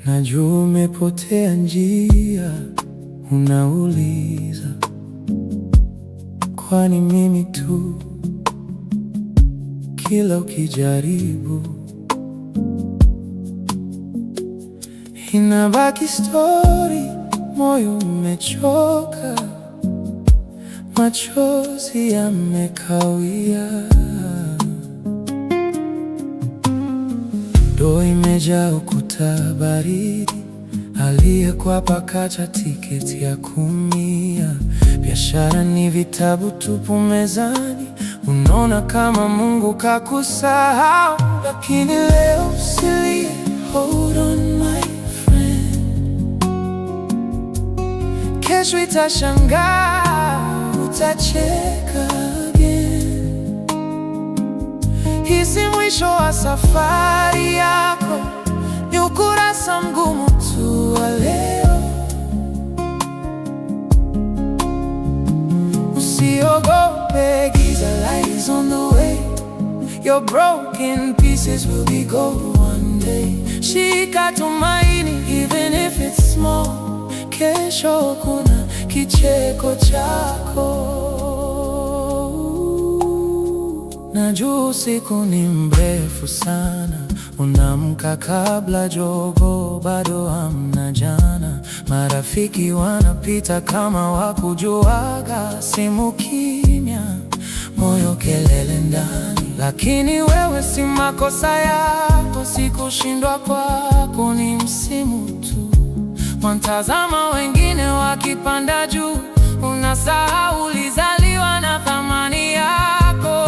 Najua umepotea njia, unauliza kwani mimi tu? Kila ukijaribu inabaki story, moyo umechoka, machozi yamekawia, ndoo imejaa ukuta baridi, aliyekuwa pakata tiketi ya kuumia. Biashara ni vitabu tupu mezani, unaona kama Mungu kakusahau. Lakini leo usilie, hold on my friend. Kesho itashangaa, utacheka again. Hii si mwisho wa safari yako, ni ukurasa mgumu tu wa leo. Usiogope giza, light is on the way. Your broken pieces will be gold one day. Shika tumaini even if it's small. Kesho kuna kicheko chako. Najua usiku ni mrefu sana, unaamka kabla jogoo bado hamna jana. Marafiki wanapita kama wakujuaga, simu kimya, moyo kelele ndani. Lakini wewe si makosa yako, si kushindwa kwako, ni msimu tu. Wantazama wengine wakipanda juu, unasahau ulizaliwa na thamani yako.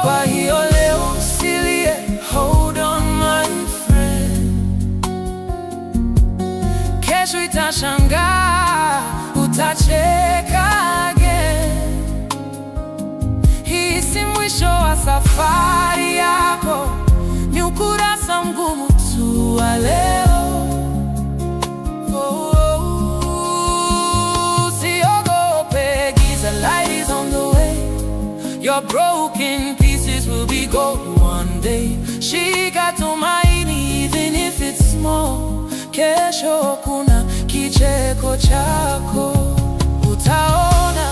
Kwa hiyo leo usilie, hold on my friend. Kesho itashangaa, utacheka again. Hii si mwisho wa safari yako, ni ukurasa mgumu tu wa leo. Usiogope giza, light is on the way. Your broken pieces will be gold one day. Shika tumaini even if it's small. Kesho kuna kicheko chako. Utaona,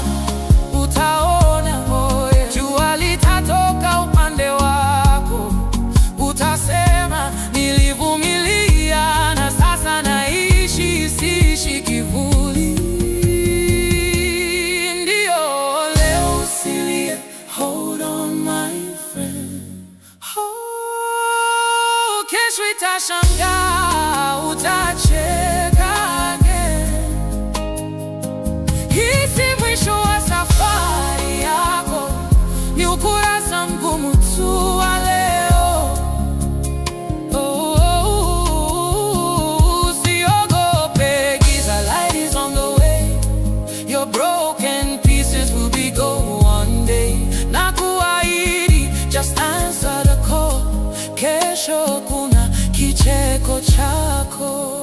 utaona, oh yeah. Jua litatoka upande wako. Utasema nilivumilia na sasa naishi, siishi kivuli. Ndio leo usilie, hold on my friend. Oh, kesho itashangaa, utacheka again. Hii si mwisho wa safari yako, ni ukurasa mgumu tu wa leo. Usiogope giza, light is on the way. Your broken pieces will be gold one day. Na kuahidi, just answer the call. Kesho kuna kicheko chako.